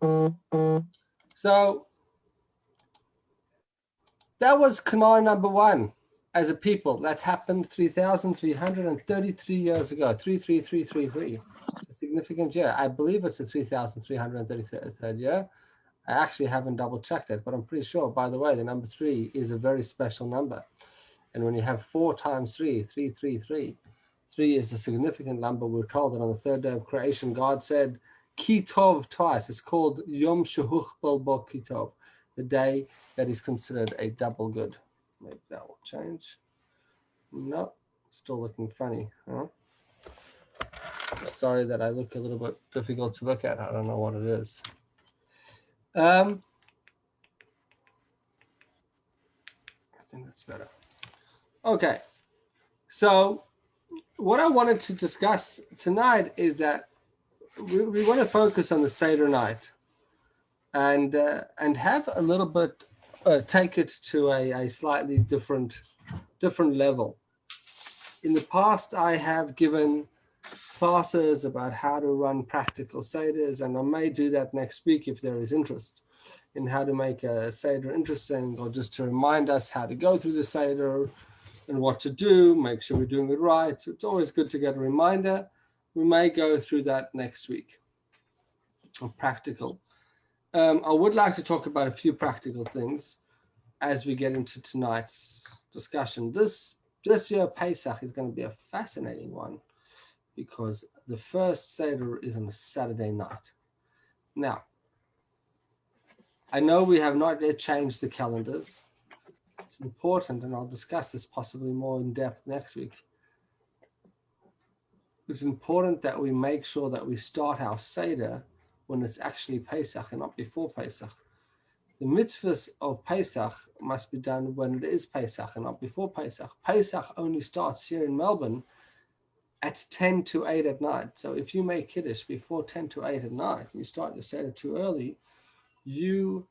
So that was command number one as a people. That happened 3,333 years ago, 33333. It's a significant year. I believe it's the 3,333rd year. I actually haven't double checked it, but I'm pretty sure, by the way, the number 3 is a very special number. And when you have 4 times 3, 333, 3 is a significant number. We're told that on the third day of creation, God said, Ki Tov twice. It's called Yom Shehuchbel Bo Ki Tov, the day that is considered a double good. Maybe that will change. No, still looking funny. Huh? Sorry that I look a little bit difficult to look at. I don't know what it is. I think that's better. Okay, so what I wanted to discuss tonight is that we want to focus on the Seder night, and have a little bit, take it to a slightly different level. In the past, I have given classes about how to run practical Seders, and I may do that next week if there is interest in how to make a Seder interesting, or just to remind us how to go through the Seder and what to do, make sure we're doing it right. It's always good to get a reminder. We may go through that next week. Practical. I would like to talk about a few practical things as we get into tonight's discussion. This year Pesach is going to be a fascinating one because the first Seder is on a Saturday night. Now, I know we have not yet changed the calendars. It's important, and I'll discuss this possibly more in depth next week. It's important that we make sure that we start our Seder when it's actually Pesach and not before Pesach. The mitzvahs of Pesach must be done when it is Pesach and not before Pesach. Pesach only starts here in Melbourne at 10 to 8 at night. So if you make Kiddush before 10 to 8 at night, and you start your Seder too early, you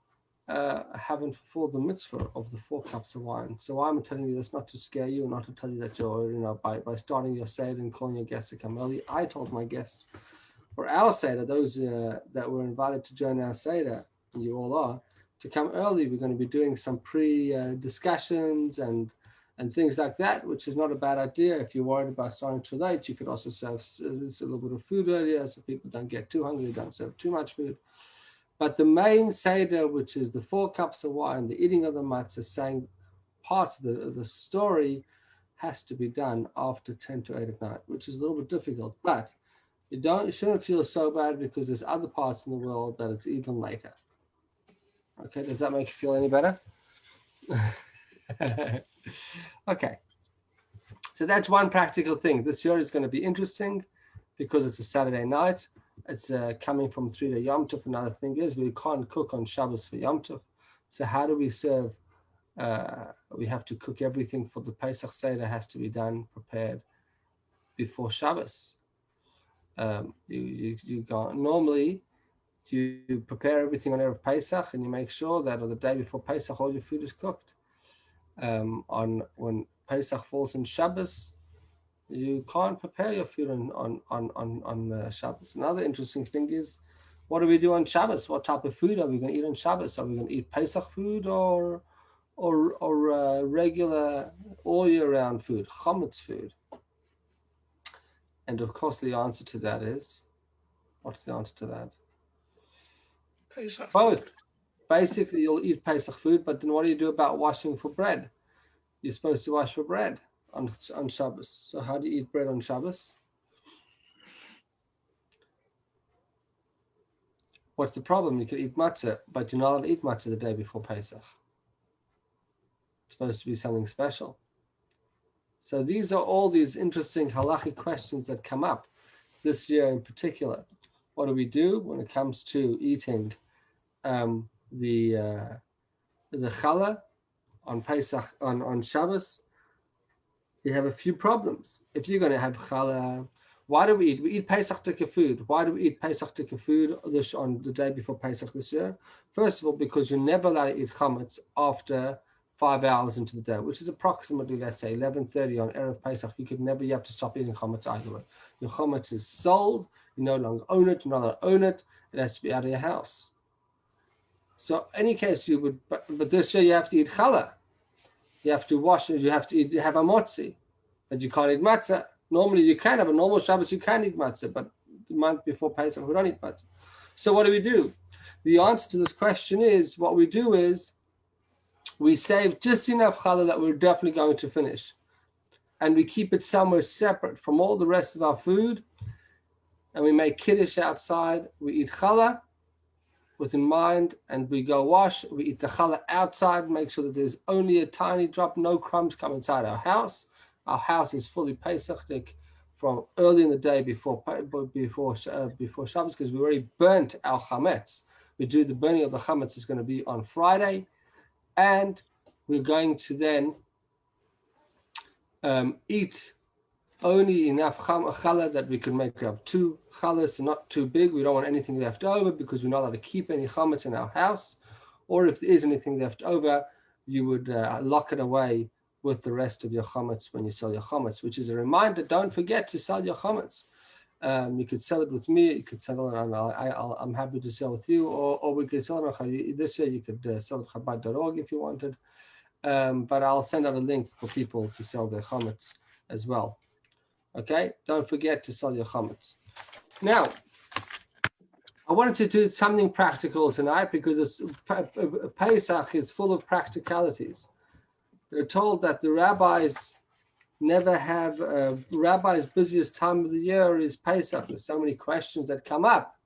haven't fulfilled the mitzvah of the 4 cups of wine. So I'm telling you this not to scare you, not to tell you that you're, by starting your Seder and calling your guests to come early. I told my guests for our Seder, those that were invited to join our Seder, and you all are, to come early. We're going to be doing some pre-discussions and things like that, which is not a bad idea. If you're worried about starting too late, you could also serve a little bit of food earlier so people don't get too hungry, don't serve too much food. But the main Seder, which is the 4 cups of wine, the eating of the matzah, saying parts of the story, has to be done after 10 to 8 at night, which is a little bit difficult. But you shouldn't feel so bad because there's other parts in the world that it's even later. Okay, does that make you feel any better? Okay, so that's one practical thing. This year is going to be interesting because it's a Saturday night. It's coming from 3-day Yom Tov. Another thing is we can't cook on Shabbos for Yom Tov. So how do we serve? We have to cook everything for the Pesach Seder. Has to be done, prepared before Shabbos. You go, normally you prepare everything on Erev Pesach and you make sure that on the day before Pesach all your food is cooked. When Pesach falls in Shabbos, you can't prepare your food on Shabbos. Another interesting thing is, what do we do on Shabbos? What type of food are we going to eat on Shabbos? Are we going to eat Pesach food or regular all year round food, chametz food? And of course, the answer to that is, what's the answer to that? Pesach. Both. Basically, you'll eat Pesach food, but then what do you do about washing for bread? You're supposed to wash for bread on Shabbos. So how do you eat bread on Shabbos? What's the problem? You can eat matzah, but you're not allowed to eat matzah the day before Pesach. It's supposed to be something special. So these are all these interesting halachic questions that come up this year in particular. What do we do when it comes to eating the challah on Pesach, on Shabbos? You have a few problems. If you're going to have challah, why do we eat? We eat Pesach tikka food. Why do we eat Pesach tikka food on the day before Pesach this year? First of all, because you're never allowed to eat chametz after 5 hours into the day, which is approximately, let's say, 11:30 on Erev Pesach. You have to stop eating chametz either way. Your chametz is sold. You no longer own it. You're not allowed to own it. It has to be out of your house. So any case you would, but this year you have to eat challah. You have to wash it. You have to have a motzi, but you can't eat matzah. Normally you can have a normal Shabbos. You can eat matzah, but the month before Pesach we don't eat matzah. So what do? The answer to this question is what we do is we save just enough challah that we're definitely going to finish, and we keep it somewhere separate from all the rest of our food. And we make kiddush outside. We eat challah with in mind, and we go wash. We eat the challah outside, make sure that there's only a tiny drop, no crumbs come inside our house. Our house is fully Pesachdik from early in the day before Shabbos, because we already burnt our chametz. We do the burning of the chametz is going to be on Friday, and we're going to then eat only enough challah that we can make up 2 challahs, not too big. We don't want anything left over because we're not allowed to keep any chametz in our house. Or if there is anything left over, you would lock it away with the rest of your chametz when you sell your chametz, which is a reminder, don't forget to sell your chametz. You could sell it with me, you could sell it on, I'm happy to sell with you, or we could sell it on, this year you could sell it chabad.org if you wanted. But I'll send out a link for people to sell their chametz as well. Okay, don't forget to sell your chametz. Now, I wanted to do something practical tonight because Pesach is full of practicalities. They're told that the rabbis never have, rabbis' busiest time of the year is Pesach. There's so many questions that come up.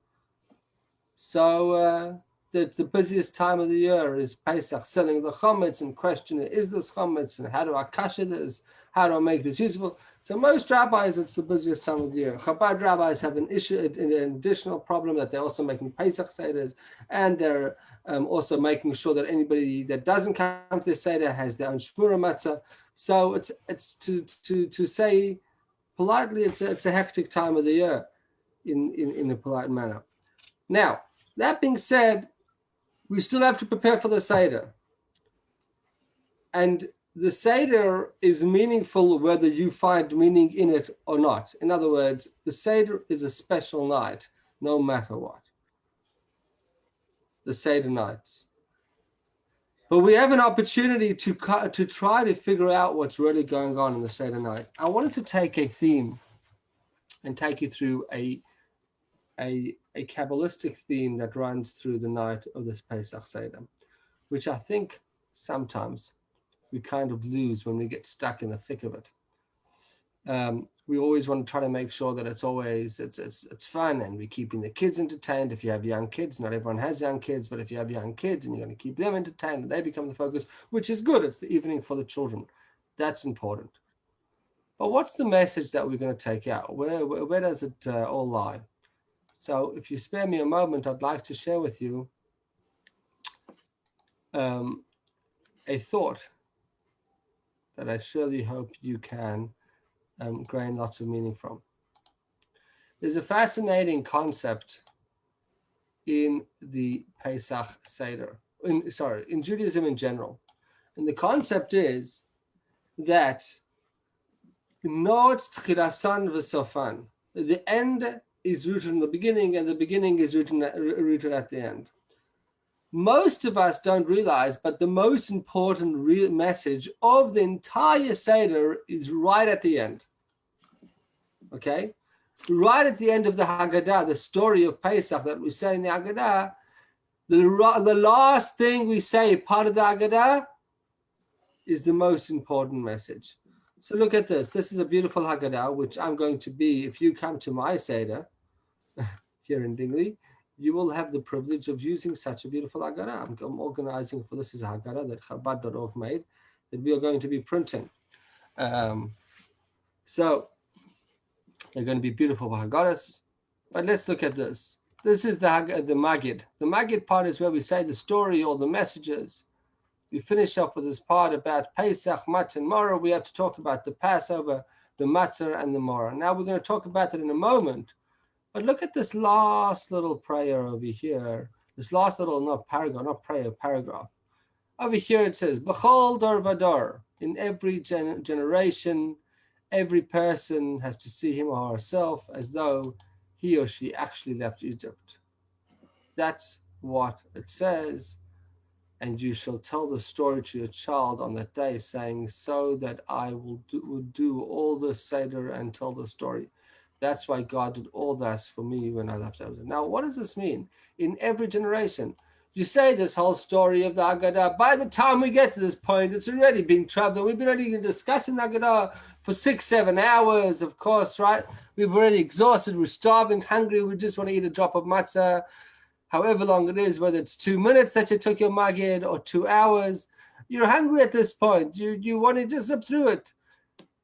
So the busiest time of the year is Pesach, selling the chametz and questioning, is this chametz and how do I kasher this? How do I make this usable? So most rabbis, it's the busiest time of the year. Chabad rabbis have an additional problem that they're also making Pesach seders, and they're also making sure that anybody that doesn't come to the seder has their own shmura matzah. So it's to say politely, it's a hectic time of the year in a polite manner. Now, that being said, we still have to prepare for the Seder. And the Seder is meaningful whether you find meaning in it or not. In other words, the Seder is a special night, no matter what. The Seder nights. But we have an opportunity to try to figure out what's really going on in the Seder night. I wanted to take a theme and take you through a Kabbalistic theme that runs through the night of this Pesach Seder, which I think sometimes we kind of lose when we get stuck in the thick of it. We always want to try to make sure that it's fun and we're keeping the kids entertained. If you have young kids, not everyone has young kids, but if you have young kids and you're going to keep them entertained and they become the focus, which is good. It's the evening for the children. That's important. But what's the message that we're going to take out? Where does it all lie? So if you spare me a moment, I'd like to share with you a thought that I surely hope you can gain lots of meaning from. There's a fascinating concept in the Pesach Seder, in Judaism in general. And the concept is that no tchilasan v'sofan, the end is rooted in the beginning and the beginning is rooted at the end. Most of us don't realize, but the most important message of the entire Seder is right at the end. Okay? Right at the end of the Haggadah, the story of Pesach that we say in the Haggadah, the last thing we say, part of the Haggadah, is the most important message. So look at this. This is a beautiful Haggadah, which I'm going to be, if you come to my Seder here in Dingley, you will have the privilege of using such a beautiful Haggadah. I'm organizing for this is a Haggadah that Chabad.org made that we are going to be printing. So they're going to be beautiful Haggadahs. But let's look at this. This is the Magid. The Magid part is where we say the story, all the messages. We finish off with this part about Pesach, Matzah, and Maror. We have to talk about the Passover, the Matzah, and the Maror. Now we're going to talk about that in a moment. But look at this last little prayer over here. This last little, not paragraph. Over here it says, B'chol dor vador. In every generation, every person has to see him or herself as though he or she actually left Egypt. That's what it says. And you shall tell the story to your child on that day, saying, so that I will do all the Seder and tell the story. That's why God did all this for me when I left Egypt. Now, what does this mean? In every generation, you say this whole story of the Haggadah. By the time we get to this point, it's already been traveled. We've been already discussing the Haggadah for 6-7 hours, of course, right? We've already exhausted. We're starving, hungry. We just want to eat a drop of matzah. However long it is, whether it's 2 minutes that you took your magid or 2 hours, you're hungry at this point. You want to just zip through it.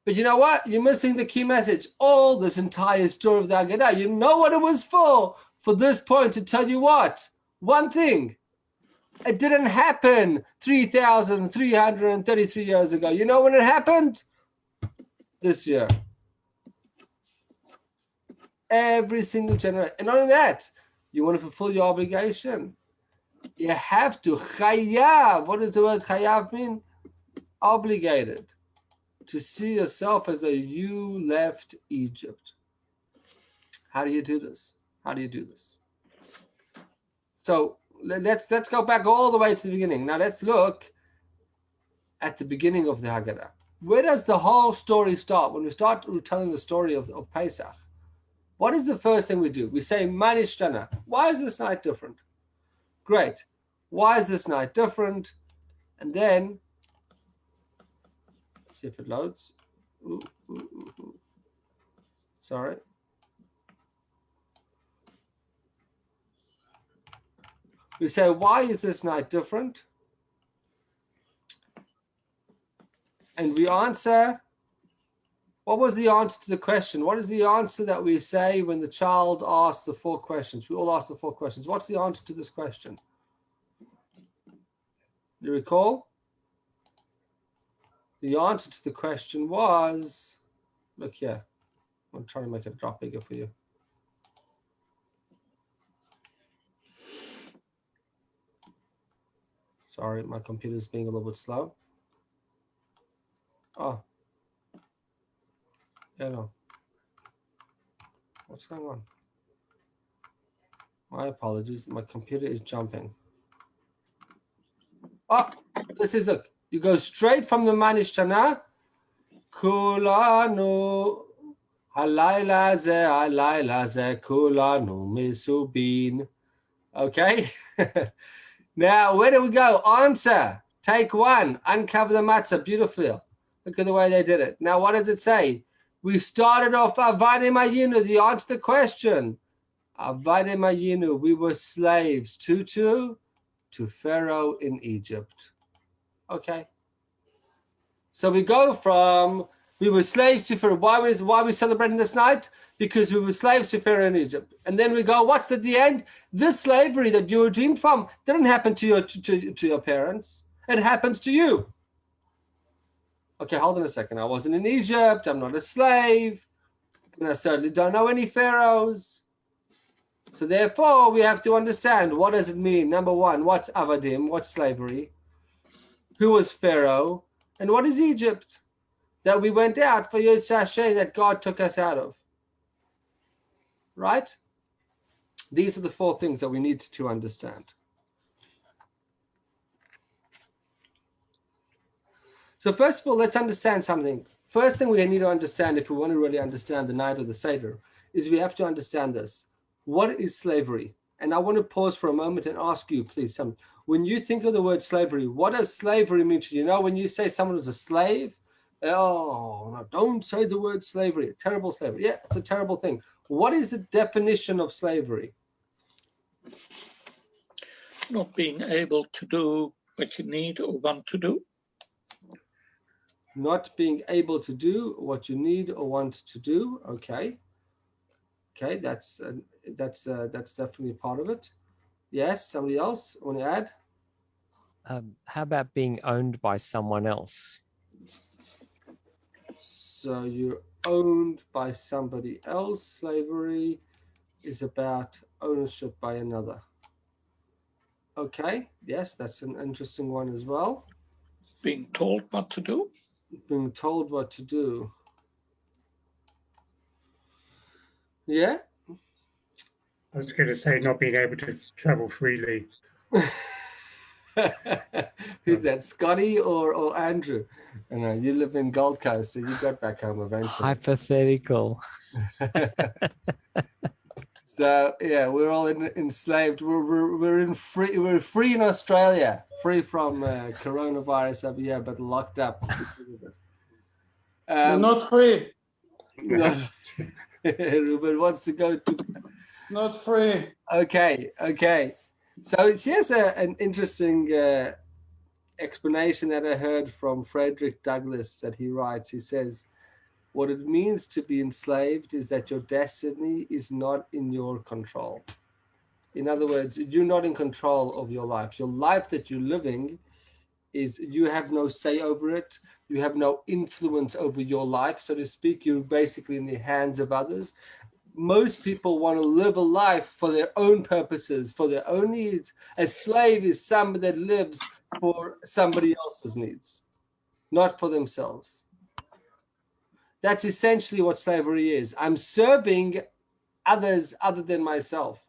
But you know what? You're missing the key message. All this entire story of the Haggadah, you know what it was for this point to tell you what? One thing. It didn't happen 3,333 years ago. You know when it happened? This year. Every single generation. And not only that, you want to fulfill your obligation. You have to. Chayav. What does the word chayav mean? Obligated. To see yourself as though you left Egypt. How do you do this? How do you do this? So let's go back all the way to the beginning. Now let's look at the beginning of the Haggadah. Where does the whole story start? When we start telling the story of Pesach, what is the first thing we do? We say, Manishtana. Why is this night different? Great. Why is this night different? And then, see if it loads. Sorry. We say, why is this night different? And we answer, what was the answer to the question? What is the answer that we say when the child asks the 4 questions? We all ask the 4 questions. What's the answer to this question? You recall? The answer to the question was, look here. I'm trying to make it drop bigger for you. Sorry, my computer's being a little bit slow. Oh. Yeah, no. What's going on? My apologies. My computer is jumping. Oh, this is, look. You go straight from the Manishtana. Kulanu halayla ze kulanu misubin. Okay. Now, where do we go? Answer. Take 1. Uncover the matzah. Beautiful. Look at the way they did it. Now, what does it say? We started off Avadim Ayinu. The answer to the question. Avadim Ayinu. We were slaves. To Pharaoh in Egypt. Okay. So we go from we were slaves to Pharaoh. Why are we celebrating this night? Because we were slaves to Pharaoh in Egypt. And then we go, what's at the end? This slavery that you were dreamed from didn't happen to your parents. It happens to you. Okay, hold on a second. I wasn't in Egypt. I'm not a slave. And I certainly don't know any pharaohs. So therefore, we have to understand, what does it mean? Number 1, what's avadim? What's slavery? Who was Pharaoh? And what is Egypt? That we went out for Yud Sashay, that God took us out of. Right? These are the 4 things that we need to understand. So first of all, let's understand something. First thing we need to understand, if we want to really understand the night of the Seder, is we have to understand this. What is slavery? And I want to pause for a moment and ask you, please, when you think of the word slavery, what does slavery mean to you? You know, when you say someone is a slave, oh, no, don't say the word slavery. Terrible slavery. Yeah, it's a terrible thing. What is the definition of slavery? Not being able to do what you need or want to do. Not being able to do what you need or want to do. Okay. Okay, that's definitely part of it. Yes, somebody else want to add? How about being owned by someone else? So you're owned by somebody else. Slavery is about ownership by another. Okay, yes, that's an interesting one as well. Being told what to do. Being told what to do. Yeah? I was going to say not being able to travel freely. Who's that, Scotty or Andrew? I know you live in Gold Coast, so you got back home eventually. Hypothetical. So yeah, we're all enslaved. We're free in Australia, free from coronavirus over here, but locked up because of it. We're not free. Not, Ruben wants to go to. Not free. Okay. So here's an interesting explanation that I heard from Frederick Douglass that he writes. He says, what it means to be enslaved is that your destiny is not in your control. In other words, you're not in control of your life. Your life that you're living is, you have no say over it. You have no influence over your life, so to speak. You're basically in the hands of others. Most people want to live a life for their own purposes, for their own needs. A slave is somebody that lives for somebody else's needs, not for themselves. That's essentially what slavery is. I'm serving others other than myself.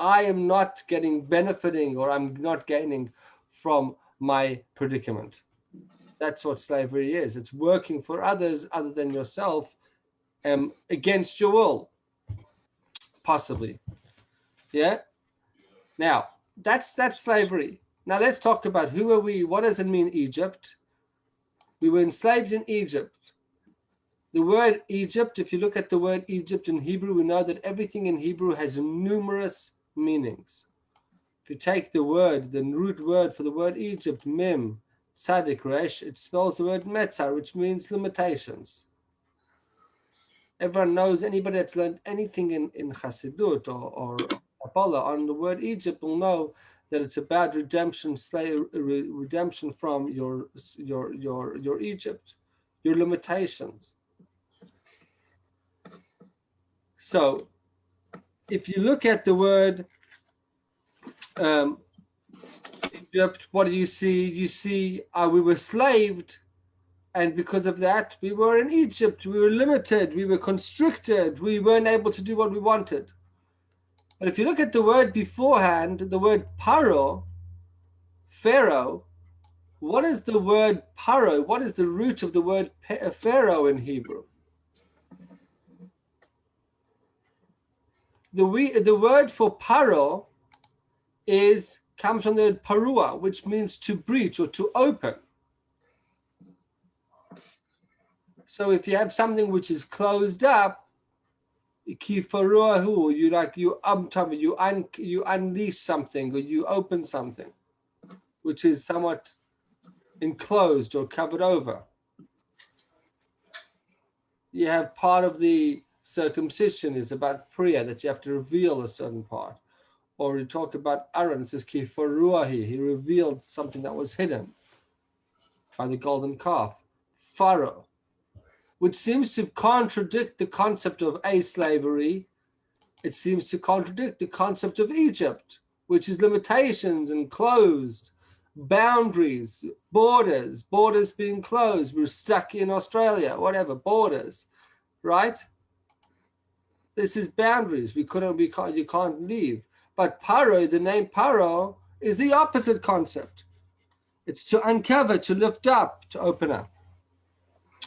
I am not benefiting, or I'm not gaining from my predicament. That's what slavery is. It's working for others other than yourself, against your will, possibly. Yeah. Now, that's slavery. Now let's talk about who are we? What does it mean, Egypt? We were enslaved in Egypt. The word Egypt, if you look at the word Egypt in Hebrew, we know that everything in Hebrew has numerous meanings. If you take the root word for the word Egypt, mem, tzadik, resh, it spells the word metzar, which means limitations. Everyone knows, anybody that's learned anything in Chassidut or Kabbalah on the word Egypt will know that it's about redemption from your Egypt, your limitations. So if you look at the word Egypt, what do you see? You see we were slaved, and because of that, we were in Egypt. We were limited. We were constricted. We weren't able to do what we wanted. But if you look at the word beforehand, the word paro, Pharaoh, what is the word paro? What is the root of the word Pharaoh in Hebrew? The word for paro comes from the word parua, which means to breach or to open. So if you have something which is closed up, you unleash something, or you open something which is somewhat enclosed or covered over. You have part of the circumcision is about prayer, that you have to reveal a certain part. Or you talk about Aaron, it says ki faruahi, he revealed something that was hidden by the golden calf. Pharaoh, which seems to contradict the concept of slavery. It seems to contradict the concept of Egypt, which is limitations and closed, boundaries, borders being closed. We're stuck in Australia, whatever, borders, right? This is boundaries. You can't leave. But Paro, the name Paro, is the opposite concept. It's to uncover, to lift up, to open up.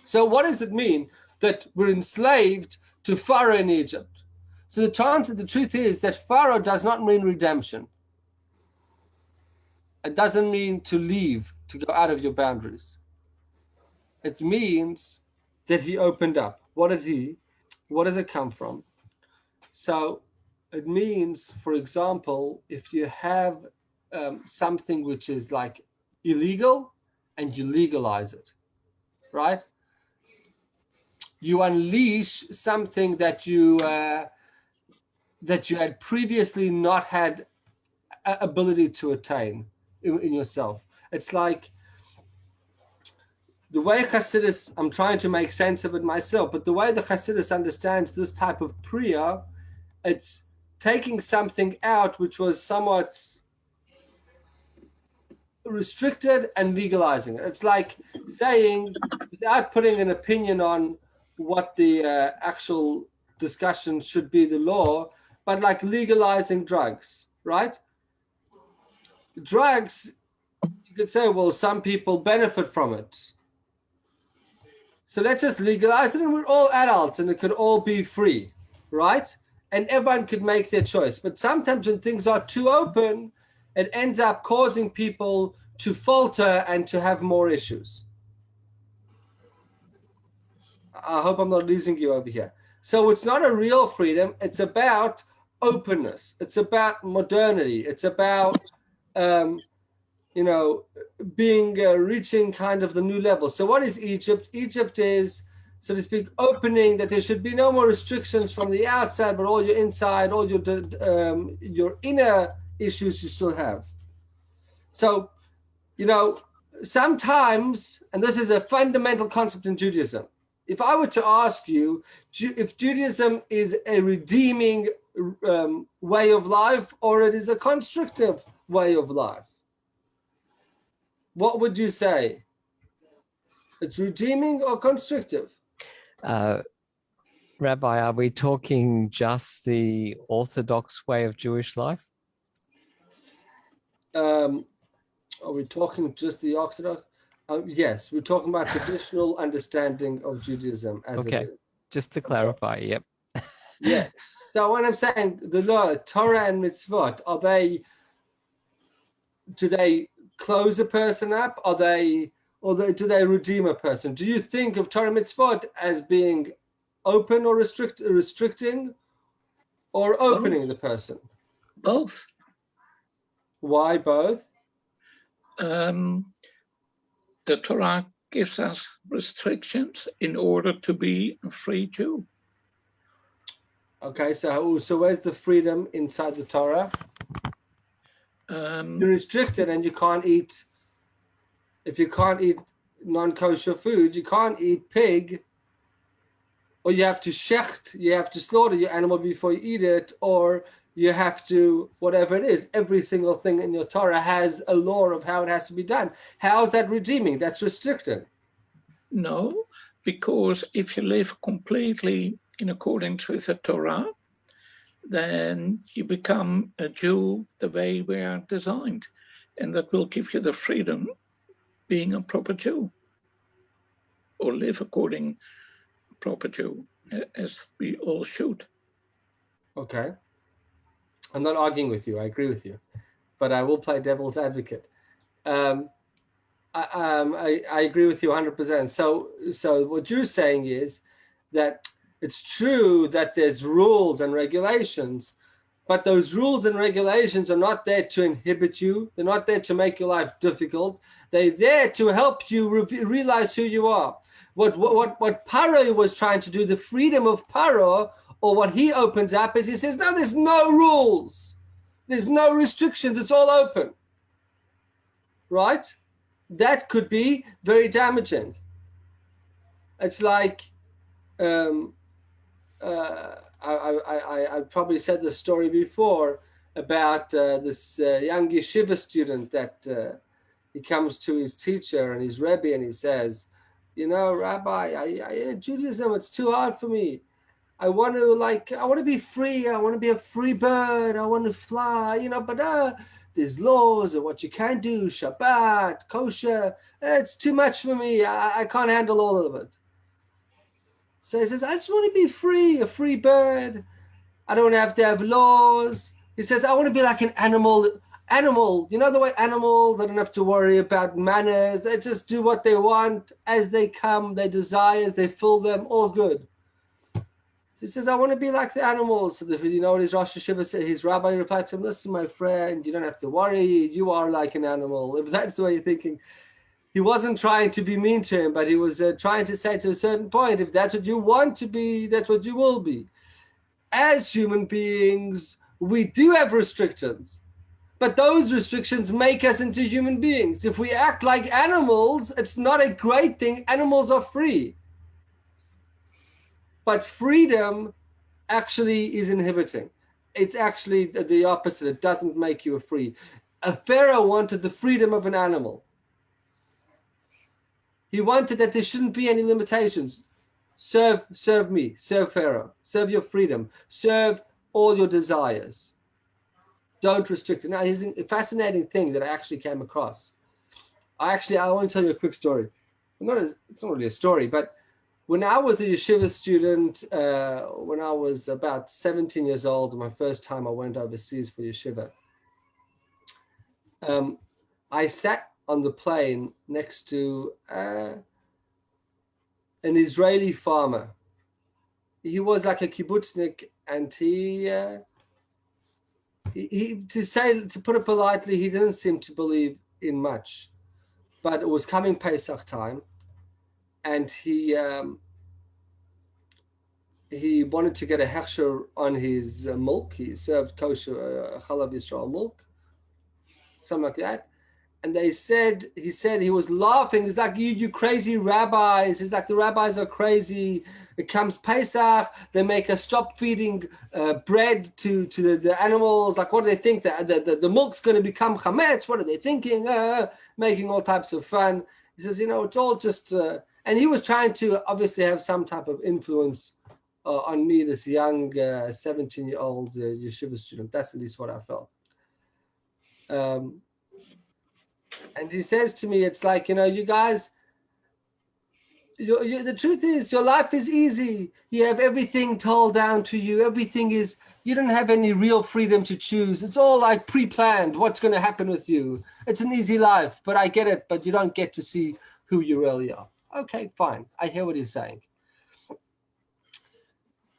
So what does it mean that we're enslaved to Pharaoh in Egypt? So the truth is that Pharaoh does not mean redemption. It doesn't mean to leave, to go out of your boundaries. It means that he opened up. What does it come from? So it means, for example, if you have something which is like illegal and you legalize it, right? You unleash something that you had previously not had ability to attain in yourself. It's like the way Hasidus, I'm trying to make sense of it myself, but the way the Hasidus understands this type of priya, it's taking something out which was somewhat restricted and legalizing it. It's like saying, without putting an opinion on what the actual discussion should be, the law, but like legalizing drugs, right? drugs, you could say, well, some people benefit from it. So let's just legalize it and we're all adults and it could all be free, right? And everyone could make their choice. But sometimes when things are too open, it ends up causing people to falter and to have more issues. I hope I'm not losing you over here. So it's not a real freedom. It's about openness. It's about modernity. It's about, being reaching kind of the new level. So what is Egypt? Egypt is, so to speak, opening, that there should be no more restrictions from the outside, but all your inside, all your inner issues you still have. So, sometimes, and this is a fundamental concept in Judaism, if I were to ask you if Judaism is a redeeming way of life or it is a constrictive way of life, what would you say? It's redeeming or constrictive? Rabbi, are we talking just the Orthodox way of Jewish life? Are we talking just the Orthodox? Yes, we're talking about traditional understanding of Judaism as it is. Just to clarify, yep. Yeah. So when I'm saying the law, Torah and mitzvot, do they close a person up? Do they redeem a person? Do you think of Torah and mitzvot as being open or restricting, or opening the person? Both. Why both? The Torah gives us restrictions in order to be a free Jew. Okay, so where's the freedom inside the Torah? You're restricted and you can't eat, if you can't eat non-kosher food, you can't eat pig, or you have to shecht, you have to slaughter your animal before you eat it, or you have to, whatever it is, every single thing in your Torah has a law of how it has to be done. How is that redeeming? That's restricting. No, because if you live completely in accordance with the Torah, then you become a Jew the way we are designed. And that will give you the freedom being a proper Jew, or live according proper Jew, as we all should. Okay. I'm not arguing with you. I agree with you, but I will play devil's advocate. I agree with you 100%. So what you're saying is that it's true that there's rules and regulations, but those rules and regulations are not there to inhibit you. They're not there to make your life difficult. They're there to help you realize who you are. What Paro was trying to do, the freedom of Paro, or what he opens up is he says, no, there's no rules. There's no restrictions. It's all open. Right? That could be very damaging. It's like, I probably said this story before about this young yeshiva student that he comes to his teacher and his Rebbe and he says, Rabbi, Judaism, it's too hard for me. I want to be free. I want to be a free bird. I want to fly, but there's laws of what you can do, Shabbat, kosher. It's too much for me. I can't handle all of it. So he says, I just want to be free, a free bird. I don't have to have laws. He says, I want to be like an animal. The way animals, they don't have to worry about manners. They just do what they want as they come, their desires, they fill them, all good. So he says, I want to be like the animals. So what his Rosh Hashiva said, his rabbi replied to him, listen, my friend, you don't have to worry. You are like an animal. If that's the way you're thinking. He wasn't trying to be mean to him, but he was trying to say to a certain point, if that's what you want to be, that's what you will be. As human beings, we do have restrictions, but those restrictions make us into human beings. If we act like animals, it's not a great thing. Animals are free. But freedom actually is inhibiting. It's actually the opposite. It doesn't make you free. A pharaoh wanted the freedom of an animal. He wanted that there shouldn't be any limitations. Serve me, serve Pharaoh, serve your freedom, serve all your desires. Don't restrict it. Now, here's a fascinating thing that I actually came across. I want to tell you a quick story. It's not really a story, but when I was a yeshiva student, when I was about 17 years old, my first time I went overseas for yeshiva, I sat on the plane next to an Israeli farmer. He was like a kibbutznik, and he to put it politely, he didn't seem to believe in much. But it was coming Pesach time, and he wanted to get a hechsher on his milk. He served kosher Chalav Yisrael milk, something like that. And he said he was laughing. He's like, you crazy rabbis. He's like, the rabbis are crazy. It comes Pesach, they make us stop feeding bread to the animals. Like, what do they think? The milk's going to become chametz. What are they thinking? Making all types of fun. He says, it's all just... and he was trying to obviously have some type of influence on me, this young 17-year-old yeshiva student. That's at least what I felt. And he says to me, it's like, you guys, the truth is your life is easy. You have everything told down to you. Everything is, you don't have any real freedom to choose. It's all like pre-planned. What's going to happen with you? It's an easy life, but I get it. But you don't get to see who you really are. Okay, fine. I hear what he's saying.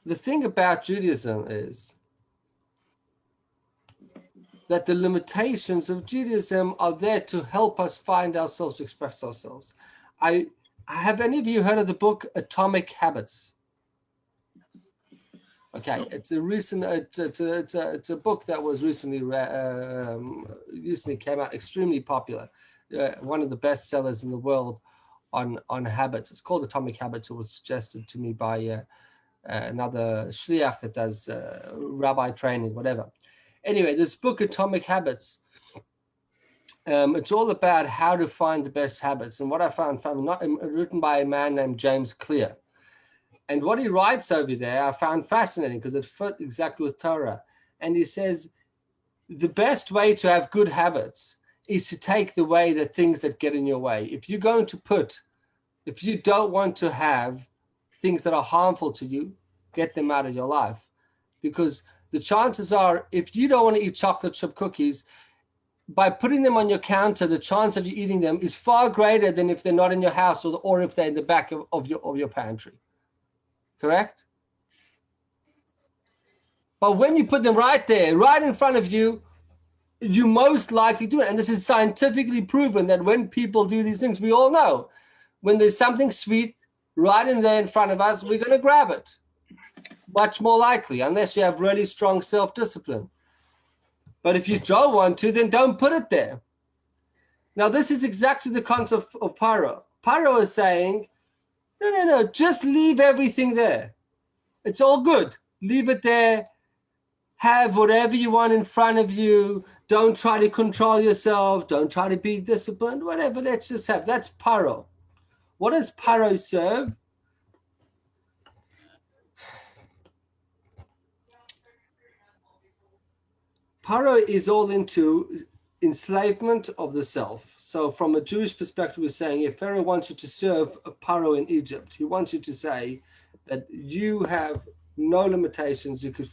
The thing about Judaism is that the limitations of Judaism are there to help us find ourselves, express ourselves. Have any of you heard of the book Atomic Habits? Okay, it's a recent. It's a book that was recently came out, extremely popular. One of the best sellers in the world on habits. It's called Atomic Habits. It was suggested to me by another shliach that does rabbi training, whatever. Anyway, this book, Atomic Habits, it's all about how to find the best habits. And what I found written by a man named James Clear. And what he writes over there, I found fascinating because it fit exactly with Torah. And he says, the best way to have good habits is to take away the things that get in your way. If you don't want to have things that are harmful to you, get them out of your life. Because the chances are, if you don't want to eat chocolate chip cookies, by putting them on your counter, the chance of you eating them is far greater than if they're not in your house or if they're in the back of your pantry. Correct? But when you put them right there, right in front of you, you most likely do it. And this is scientifically proven that when people do these things, we all know, when there's something sweet right in there in front of us, we're going to grab it. Much more likely, unless you have really strong self-discipline. But if you don't want to, then don't put it there. Now, this is exactly the concept of Paro. Paro is saying, no, just leave everything there. It's all good. Leave it there. Have whatever you want in front of you. Don't try to control yourself. Don't try to be disciplined. Whatever, let's just have. That's Paro. What does Paro serve? Paro is all into enslavement of the self. So from a Jewish perspective, we're saying if Pharaoh wants you to serve a Paro in Egypt, he wants you to say that you have no limitations, you could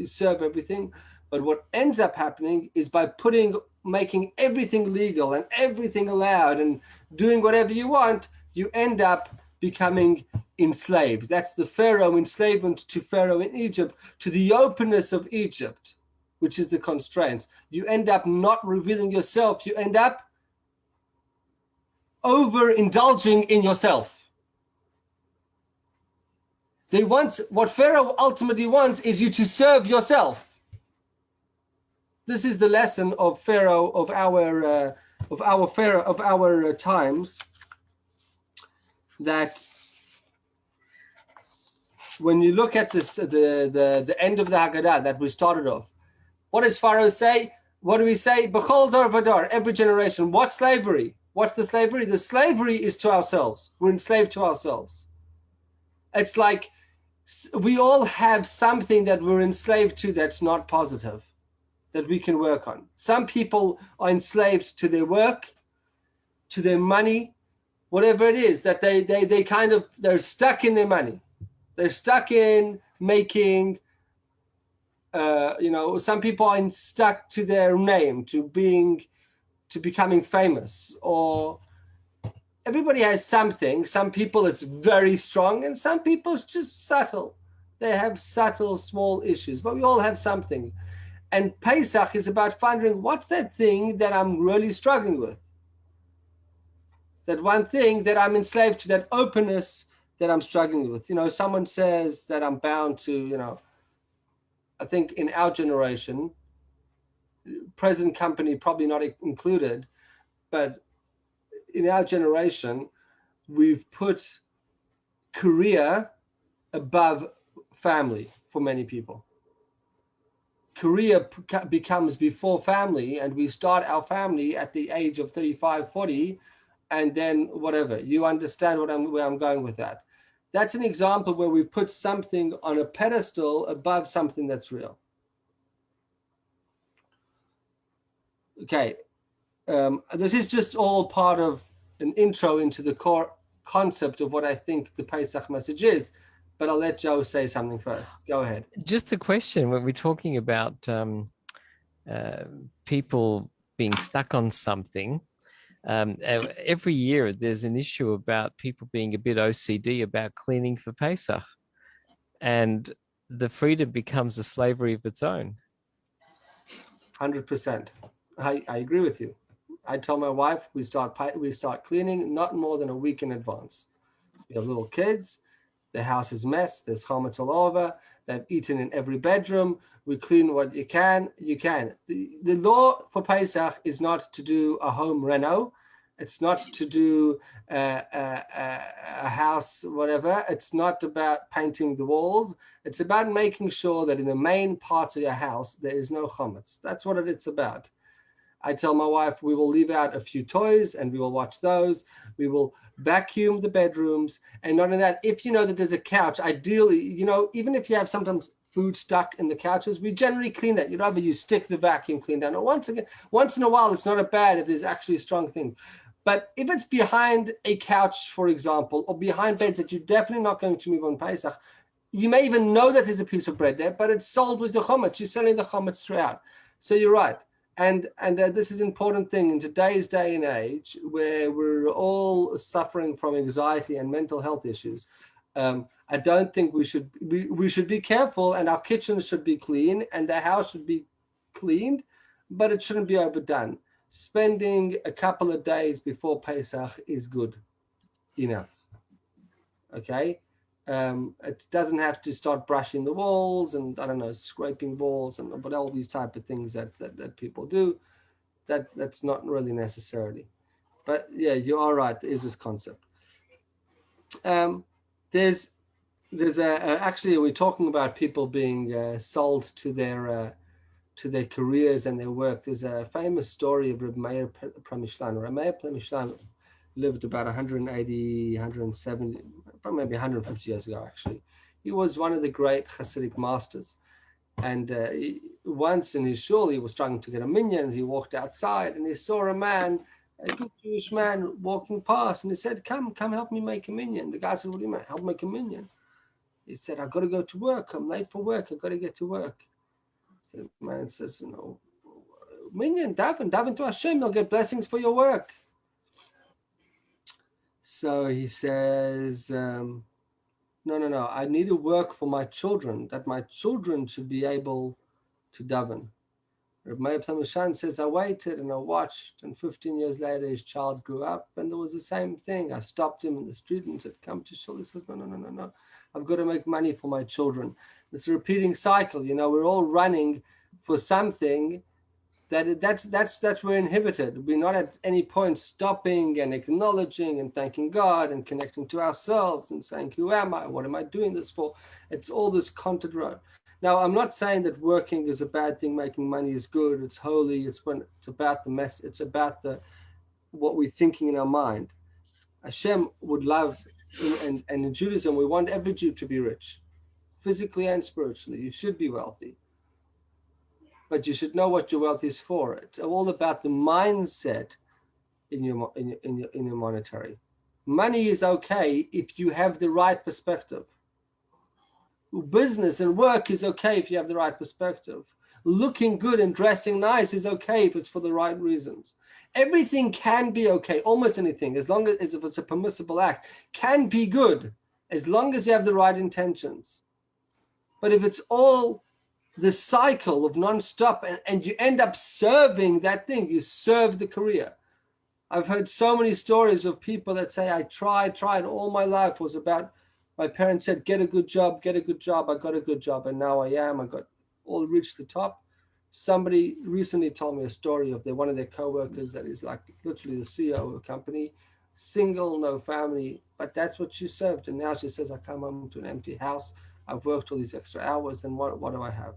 serve everything. But what ends up happening is by making everything legal and everything allowed and doing whatever you want, you end up becoming enslaved. That's the Pharaoh enslavement to Pharaoh in Egypt, to the openness of Egypt, which is the constraints. You end up not revealing yourself. You end up overindulging in yourself. What Pharaoh ultimately wants is you to serve yourself. This is the lesson of Pharaoh of our times. That when you look at this, the end of the Haggadah that we started off, what does Pharaoh say? What do we say? B'chol dar v'dar, every generation. What slavery? What's the slavery? The slavery is to ourselves. We're enslaved to ourselves. It's like we all have something that we're enslaved to that's not positive. that we can work on. Some people are enslaved to their work, to their money, whatever it is, that they're stuck in their money. They're stuck in making, some people are stuck to their name, to becoming famous, or everybody has something. Some people it's very strong, and some people it's just subtle. They have subtle, small issues, but we all have something. And Pesach is about finding what's that thing that I'm really struggling with. That one thing that I'm enslaved to, that openness that I'm struggling with. Someone says that I'm bound to, I think in our generation, present company probably not included, but in our generation, we've put career above family for many people. Career becomes before family, and we start our family at the age of 35, 40, and then whatever. You understand where I'm going with that. That's an example where we put something on a pedestal above something that's real. Okay, this is just all part of an intro into the core concept of what I think the Pesach message is, but I'll let Joe say something first. Go ahead. Just a question, when we're talking about people being stuck on something, every year there's an issue about people being a bit OCD about cleaning for Pesach, and the freedom becomes a slavery of its own. 100%. I agree with you. I tell my wife we start cleaning not more than a week in advance. We have little kids. The house is a mess. There's chametz all over. They've eaten in every bedroom. We clean what you can. The law for Pesach is not to do a home reno. It's not to do a house, whatever. It's not about painting the walls. It's about making sure that in the main parts of your house, there is no chametz. That's what it's about. I tell my wife we will leave out a few toys and we will watch those. We will vacuum the bedrooms. And not only that, if you know that there's a couch, ideally, even if you have sometimes food stuck in the couches, we generally clean that. You'd rather you stick the vacuum clean down. Once in a while, it's not a bad if there's actually a strong thing. But if it's behind a couch, for example, or behind beds that you're definitely not going to move on Pesach, you may even know that there's a piece of bread there, but it's sold with the chametz. You're selling the chametz throughout. So you're right. And this is an important thing in today's day and age where we're all suffering from anxiety and mental health issues. I don't think we should be careful, and our kitchens should be clean and the house should be cleaned, but it shouldn't be overdone. Spending a couple of days before Pesach is good enough. Okay. It doesn't have to start brushing the walls and scraping walls and but all these type of things that people do. That's not really necessarily. But yeah, you are right. There is this concept. There's actually we're talking about people being sold to their careers and their work. There's a famous story of Reb Meir Premishlan. Reb Meir Premishlan lived about 180, 170, maybe 150 years ago, actually. He was one of the great Hasidic masters. And once in his shul, he was trying to get a minyan. He walked outside and he saw a good Jewish man walking past. And he said, come help me make a minyan. The guy said, what do you mean, help make a minyan? He said, I've got to go to work. I'm late for work. I've got to get to work. So the man says, minyan, daven to Hashem. You'll get blessings for your work. So he says, no, I need to work for my children, that my children should be able to daven. Reb Meir Premishlan says, I waited and I watched, and 15 years later, his child grew up, and there was the same thing. I stopped him in the street and said, come to shul. He said, no. I've got to make money for my children. It's a repeating cycle. We're all running for something that's we're inhibited. We're not at any point stopping and acknowledging and thanking God and connecting to ourselves and saying, who am I? What am I doing this for? It's all this content road. Now, I'm not saying that working is a bad thing, making money is good, it's holy, it's about the mess, it's about what we're thinking in our mind. Hashem would love, and in Judaism, we want every Jew to be rich, physically and spiritually. You should be wealthy. but you should know what your wealth is for. It's all about the mindset in your monetary. Money is okay if you have the right perspective. Business and work is okay if you have the right perspective. Looking good and dressing nice is okay if it's for the right reasons. Everything can be okay, almost anything, as long as if it's a permissible act, can be good, as long as you have the right intentions. But if it's all the cycle of non-stop and you end up serving that thing, you serve the career. I've heard so many stories of people that say, I tried all my life was about, my parents said, get a good job, I got a good job, and now I got all reached the top. Somebody recently told me a story of one of their co-workers that is like literally the CEO of a company, single, no family, but that's what she served. And now she says, I come home to an empty house, I've worked all these extra hours, and what do I have?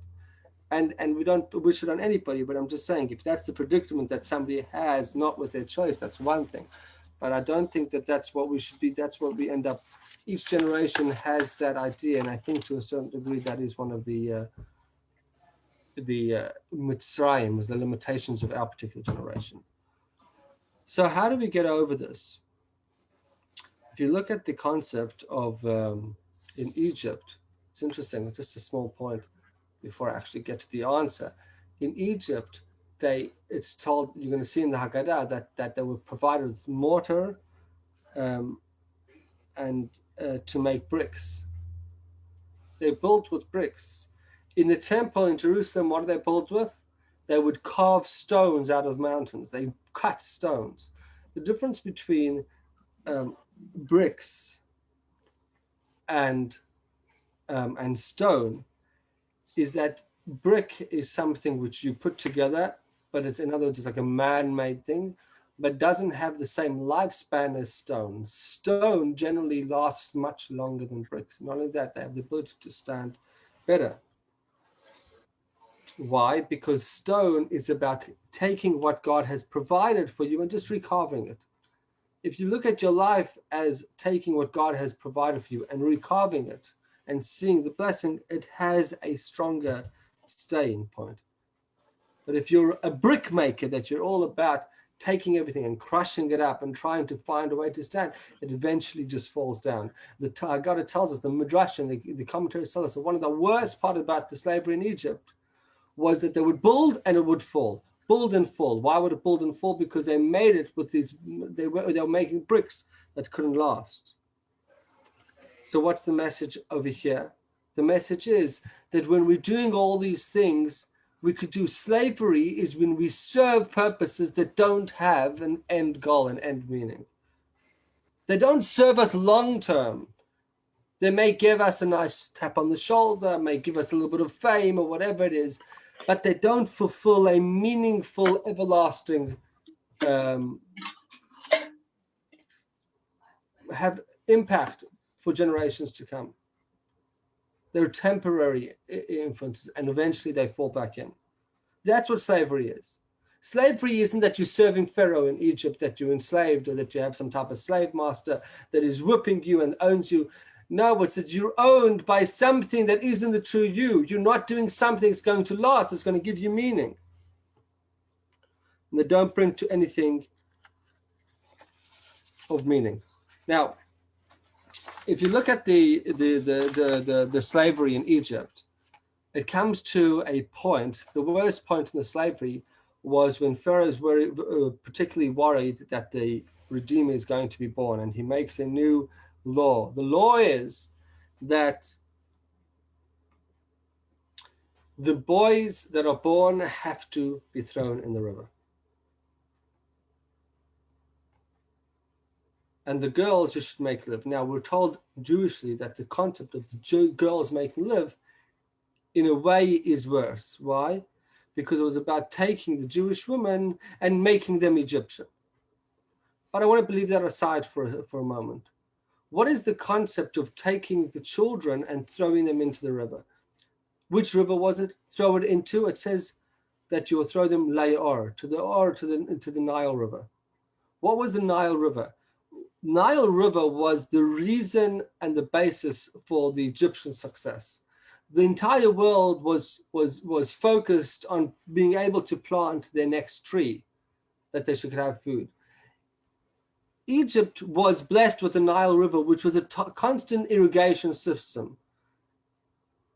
And we don't wish it on anybody, but I'm just saying, if that's the predicament that somebody has, not with their choice, that's one thing. But I don't think that that's what we should be. That's what we end up. Each generation has that idea, and I think to a certain degree that is one of the mitzrayim, was the limitations of our particular generation. So how do we get over this? If you look at the concept of in Egypt, it's interesting. Just a small point before I actually get to the answer. In Egypt, it's told, you're going to see in the Haggadah that they were provided with mortar and to make bricks. They built with bricks. In the temple in Jerusalem, what are they built with? They would carve stones out of mountains. They cut stones. The difference between bricks and stone is that brick is something which you put together, but it's, in other words, it's like a man-made thing, but doesn't have the same lifespan as stone. Stone generally lasts much longer than bricks. Not only that, they have the ability to stand better. Why? Because stone is about taking what God has provided for you and just recarving it. If you look at your life as taking what God has provided for you and recarving it and seeing the blessing, it has a stronger staying point. But if you're a brick maker, that you're all about taking everything and crushing it up and trying to find a way to stand, it eventually just falls down. The Haggadah tells us, the Midrash and the commentaries tell us that one of the worst part about the slavery in Egypt was that they would build and it would fall. Build and fall. Why would it build and fall? Because they made it with these, they were making bricks that couldn't last. So what's the message over here? The message is that when we're doing all these things, we could do slavery is when we serve purposes that don't have an end goal, an end meaning. They don't serve us long term. They may give us a nice tap on the shoulder, may give us a little bit of fame or whatever it is, but they don't fulfill a meaningful, everlasting, have impact for generations to come. They're temporary influences, and eventually they fall back in. That's what slavery is. Slavery isn't that you're serving Pharaoh in Egypt, that you're enslaved, or that you have some type of slave master that is whipping you and owns you. No, it's that you're owned by something that isn't the true you. You're not doing something that's going to last, that's going to give you meaning. And they don't bring to anything of meaning. Now, if you look at the slavery in Egypt, it comes to a point, the worst point in the slavery was when Pharaohs were particularly worried that the Redeemer is going to be born, and he makes a new law. The law is that the boys that are born have to be thrown in the river. And the girls you should make live. Now, we're told Jewishly that the concept of the girls making live in a way is worse. Why? Because it was about taking the Jewish women and making them Egyptian. But I want to leave that aside for a moment. What is the concept of taking the children and throwing them into the river? Which river was it? Throw it into. It says that you will throw them to the Nile River. What was the Nile River? Nile River was the reason and the basis for the Egyptian success. the entire world was focused on being able to plant their next tree, that they should have food. Egypt was blessed with the Nile River, which was a constant irrigation system.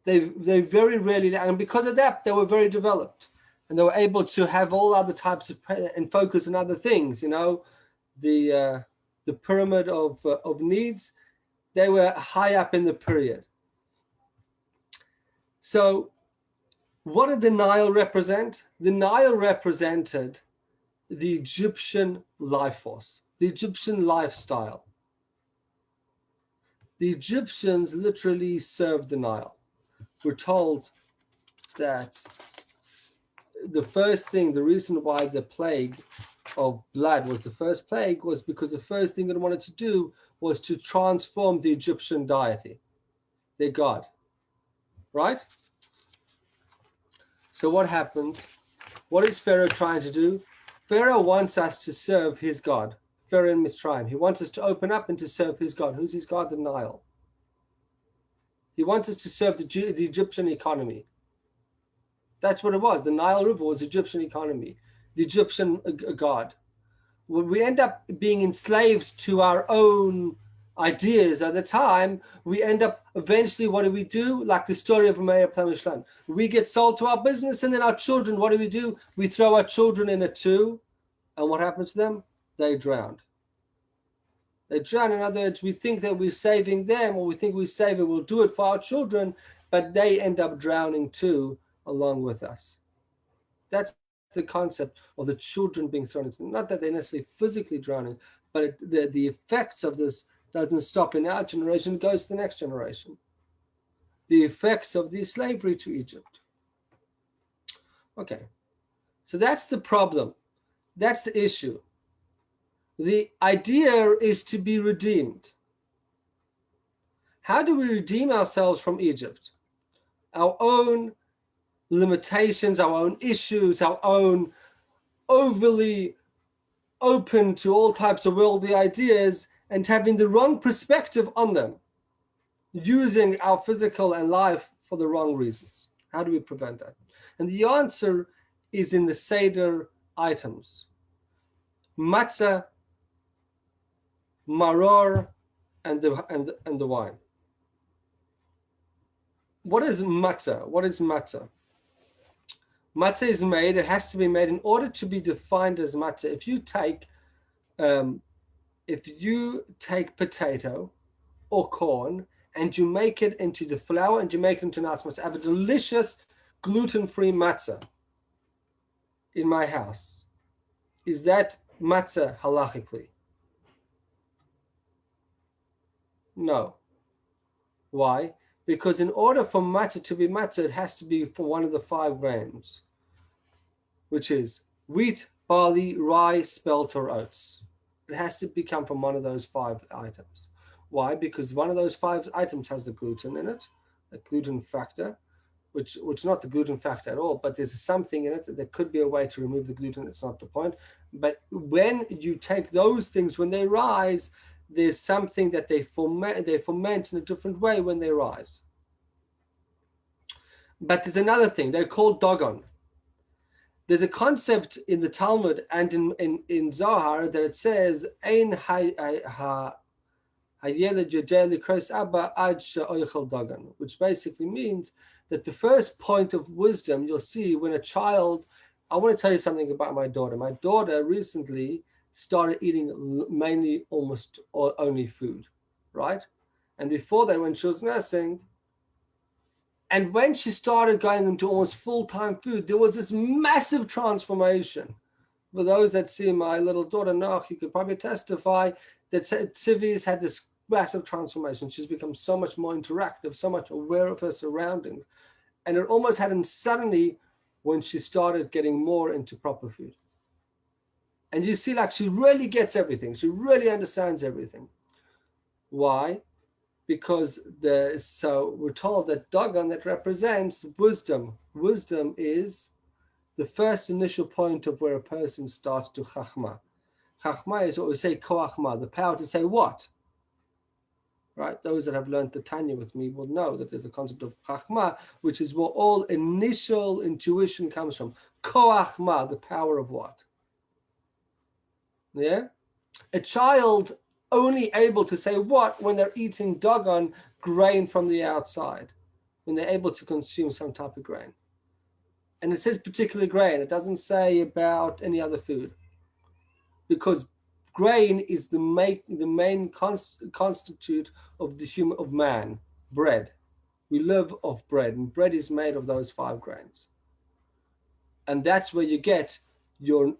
They very rarely, and because of that, they were very developed, and they were able to have all other types of and focus on other things. You know, the pyramid of needs. They were high up in the period. So, what did the Nile represent? The Nile represented the Egyptian life force, the Egyptian lifestyle. The Egyptians literally served the Nile. We're told that the first thing, the reason why the plague of blood was the first plague was because the first thing they wanted to do was to transform the Egyptian deity, their god, right? So what happens? What is Pharaoh trying to do? Pharaoh wants us to serve his god, Pharaoh in Mitzrayim. He wants us to open up and to serve his god. Who's his god? The Nile. He wants us to serve the Egyptian economy. That's what it was. The Nile River was Egyptian economy, the Egyptian god. When we end up being enslaved to our own ideas at the time, we end up eventually, what do? Like the story of Meir Plamishlan. We get sold to our business, and then our children, what do? We throw our children in it too. And what happens to them? They drown. They drown. In other words, we think that we're saving them, or we think we're saving, we'll do it for our children, but they end up drowning too, along with us. That's the concept of the children being thrown into, not that they're necessarily physically drowning, but the effects of this doesn't stop in our generation, it goes to the next generation. The effects of the slavery to Egypt. Okay, so that's the problem. That's the issue. The idea is to be redeemed. How do we redeem ourselves from Egypt? Our own limitations, our own issues, our own overly open to all types of worldly ideas and having the wrong perspective on them, using our physical and life for the wrong reasons. How do we prevent that? And the answer is in the Seder items. Matzah, maror, and the wine. What is matzah? What is matzah? Matzah is made, it has to be made in order to be defined as matzah. If you take potato or corn and you make it into the flour and you make it into nasmas, I have a delicious gluten-free matzah in my house. Is that matzah halachically? No. Why? Because in order for matzah to be matzah, it has to be from one of the 5 grains, which is wheat, barley, rye, spelt, or oats. It has to become from one of those 5 items. Why? Because one of those 5 items has the gluten in it, a gluten factor, which is not the gluten factor at all, but there's something in it. There could be a way to remove the gluten. It's not the point. But when you take those things, when they rise, there's something that they ferment in a different way when they rise. But there's another thing. They're called dogon. There's a concept in the Talmud and in Zohar that it says, Ein hayeled yodeh likros abba ad she'oichel dogon, which basically means that the first point of wisdom you'll see when a child, I want to tell you something about my daughter. My daughter recently started eating mainly almost only food, right? And before that, when she was nursing, and when she started going into almost full-time food, there was this massive transformation. For those that see my little daughter, Noach, you could probably testify that Tzivi's had this massive transformation. She's become so much more interactive, so much aware of her surroundings. And it almost happened suddenly when she started getting more into proper food. And you see, like, she really gets everything. She really understands everything. Why? Because so we're told that dogon, that represents wisdom. Wisdom is the first initial point of where a person starts to chachma. Chachma is what we say koachma, the power to say what? right? Those that have learned the Tanya with me will know that there's a concept of chachma, which is where all initial intuition comes from. Koachma, the power of what? Yeah? A child only able to say what when they're eating doggone grain from the outside, when they're able to consume some type of grain. And it says particular grain. It doesn't say about any other food. Because grain is the main constitute of of man, bread. We live off bread, and bread is made of those 5 grains. And that's where you get your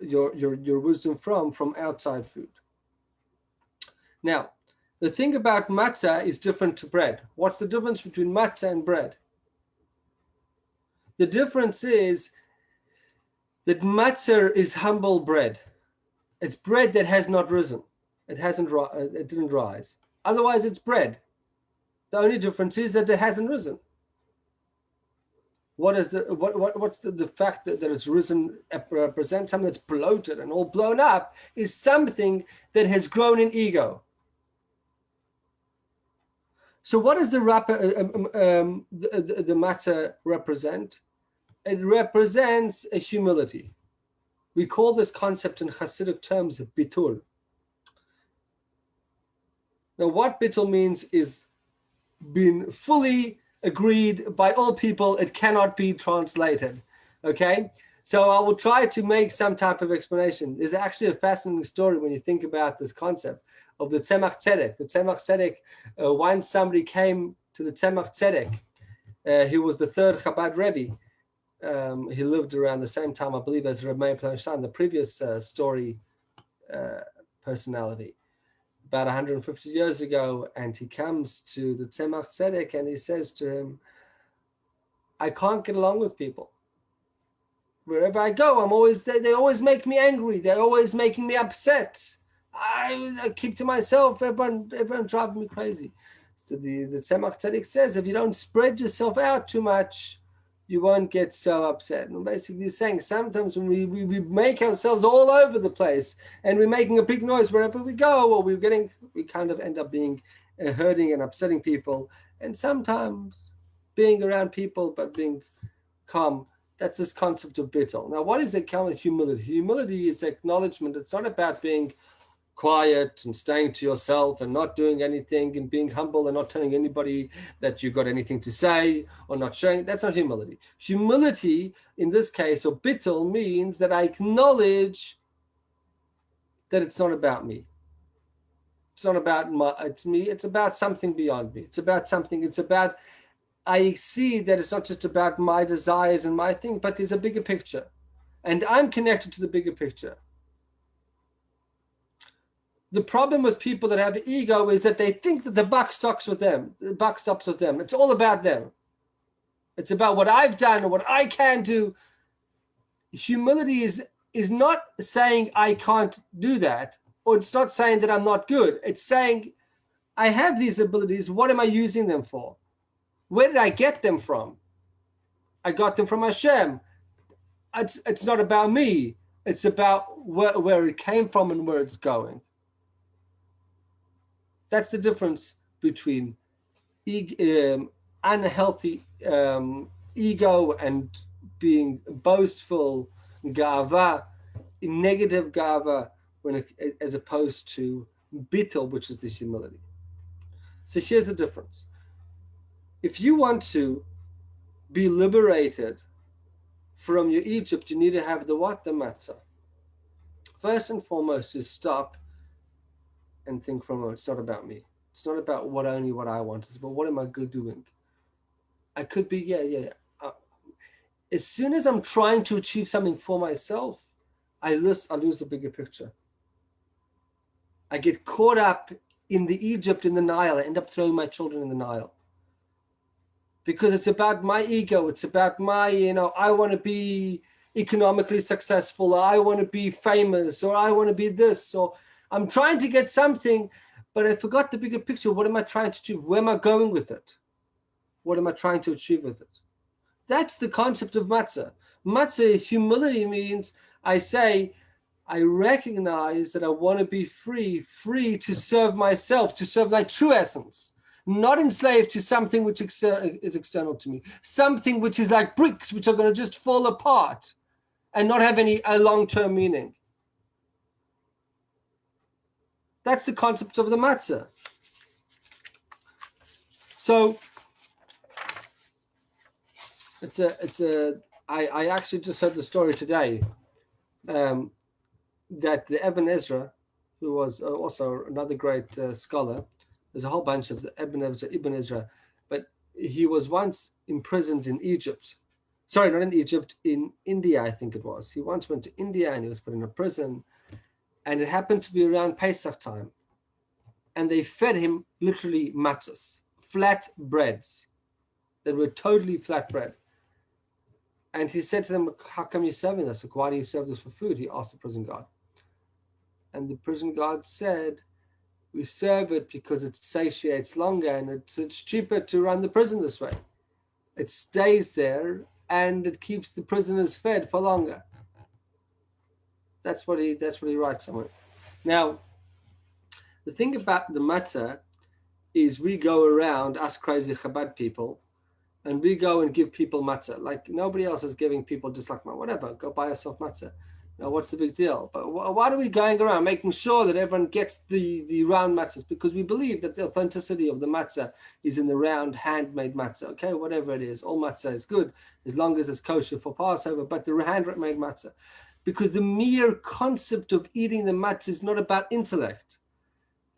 wisdom from outside food. Now, the thing about matzah is different to bread. What's the difference between matzah and bread? The difference is that matzah is humble bread. It's bread that has not risen. It didn't rise. Otherwise, it's bread. The only difference is that it hasn't risen. What's the fact that it's risen represents something that's bloated and all blown up is something that has grown in ego. So what does the matzah represent? It represents a humility. We call this concept in Hasidic terms bitul. Now, what bitul means is been fully agreed by all people. It cannot be translated. Okay? So I will try to make some type of explanation. There's actually a fascinating story when you think about this concept of the Tzemach Tzedek. The Tzemach Tzedek, once somebody came to the Tzemach Tzedek, he was the 3rd Chabad Rebbe. He lived around the same time, I believe, as Reb Meir Planshan, the previous story personality, about 150 years ago. And he comes to the Tzemach Tzedek and he says to him, I can't get along with people. Wherever I go, they always make me angry. They're always making me upset. I keep to myself. Everyone driving me crazy. So the Tzemach Tzedek says, if you don't spread yourself out too much, you won't get so upset. And basically saying sometimes when we make ourselves all over the place and we're making a big noise wherever we go, or we kind of end up being hurting and upsetting people. And sometimes being around people but being calm, that's this concept of bittul. Now, what is the kind of humility? Humility is acknowledgement. It's not about being quiet and staying to yourself and not doing anything and being humble and not telling anybody that you've got anything to say or not sharing. That's not humility. Humility in this case, or bittul, means that I acknowledge that it's not about me. It's not about it's me. It's about something beyond me. It's about I see that it's not just about my desires and my thing, but there's a bigger picture. And I'm connected to the bigger picture. The problem with people that have ego is that they think that the buck stops with them. The buck stops with them. It's all about them. It's about what I've done or what I can do. Humility is not saying I can't do that, or it's not saying that I'm not good. It's saying I have these abilities. What am I using them for? Where did I get them from? I got them from Hashem. It's not about me. It's about where it came from and where it's going. That's the difference between unhealthy ego and being boastful, gava, negative gava, as opposed to bittul, which is the humility. So here's the difference. If you want to be liberated from your Egypt, you need to have the what? The matzah. First and foremost is stop and think from it's not about me. It's not about what I want. It's about what am I good doing. I could be, as soon as I'm trying to achieve something for myself, I lose the bigger picture. I get caught up in the Egypt, in the Nile. I end up throwing my children in the Nile. Because it's about my ego. It's about my, I want to be economically successful. Or I want to be famous. Or I want to be this. Or I'm trying to get something, but I forgot the bigger picture. What am I trying to achieve? Where am I going with it? What am I trying to achieve with it? That's the concept of matzah. Matzah, humility means I recognize that I want to be free to serve myself, to serve my true essence. not enslaved to something which is external to me, something which is like bricks, which are going to just fall apart and not have any long-term meaning. That's the concept of the matzah. So I actually just heard the story today that the Ibn Ezra, who was also another great scholar, there's a whole bunch of the Ibn Ezra, but he was once imprisoned in Egypt. Sorry, not in Egypt, in India, I think it was. He once went to India and he was put in a prison, and it happened to be around Pesach time. And they fed him literally matzahs, flat breads that were totally flat bread. And he said to them, how come you're serving this? Like, why do you serve this for food? He asked the prison guard. And the prison guard said, we serve it because it satiates longer and it's cheaper to run the prison this way. It stays there and it keeps the prisoners fed for longer. That's what he writes somewhere. Now, the thing about the matzah is we go around, us crazy Chabad people, and we go and give people matzah. Like nobody else is giving people just like, whatever, go buy yourself matzah. Now, what's the big deal? But why are we going around making sure that everyone gets the round matzahs? Because we believe that the authenticity of the matzah is in the round, handmade matzah. Okay, whatever it is, all matzah is good as long as it's kosher for Passover, but the handmade matzah. Because the mere concept of eating the matzah is not about intellect.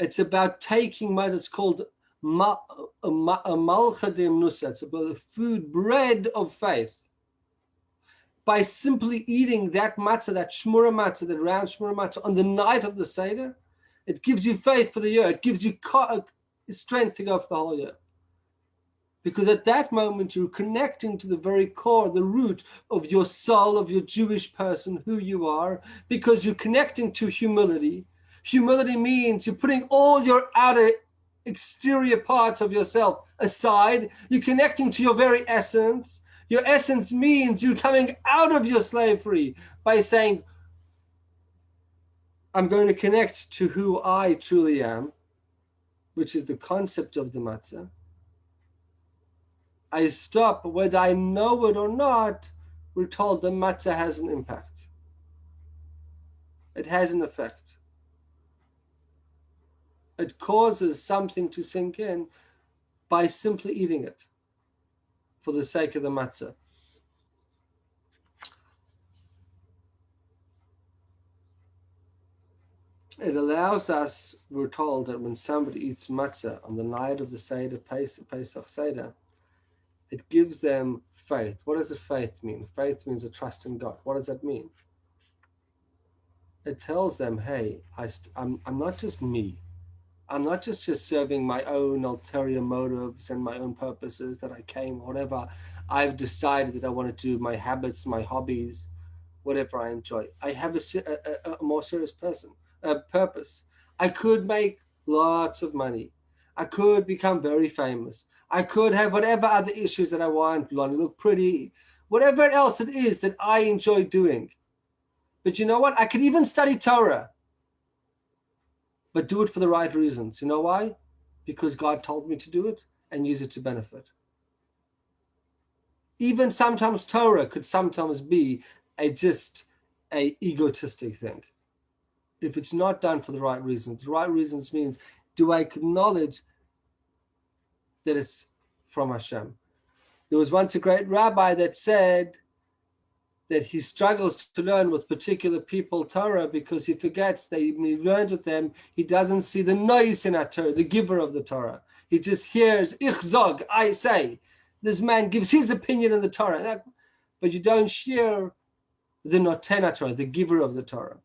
It's about taking what is called a malchadim nusa. It's about the food, bread of faith. By simply eating that matzah, that shmura matzah, that round shmura matzah on the night of the Seder, it gives you faith for the year. It gives you strength to go for the whole year. Because at that moment, you're connecting to the very core, the root of your soul, of your Jewish person, who you are, because you're connecting to humility. Humility means you're putting all your outer exterior parts of yourself aside. You're connecting to your very essence. Your essence means you're coming out of your slavery by saying, I'm going to connect to who I truly am, which is the concept of the matzah. I stop, whether I know it or not, we're told the matzah has an impact. It has an effect. It causes something to sink in by simply eating it for the sake of the matzah. It allows us, we're told, that when somebody eats matzah on the night of the Seder, Pesach Seder, it gives them faith. What does faith mean? Faith means a trust in God. What does that mean? It tells them, hey, I'm not just me. I'm not just serving my own ulterior motives and my own purposes that I came, whatever. I've decided that I want to do my habits, my hobbies, whatever I enjoy. I have a more serious purpose. I could make lots of money. I could become very famous. I could have whatever other issues that I want, look pretty, whatever else it is that I enjoy doing. But you know what? I could even study Torah, but do it for the right reasons. You know why? Because God told me to do it and use it to benefit. Even sometimes Torah could sometimes be just a egotistic thing. If it's not done for the right reasons. The right reasons means, do I acknowledge that it's from Hashem? There was once a great rabbi that said that he struggles to learn with particular people Torah because he forgets that when he learns with them, he doesn't see the noise in that Torah, the giver of the Torah. He just hears, ich zog, I say. This man gives his opinion on the Torah. But you don't share the noten Torah, the giver of the Torah.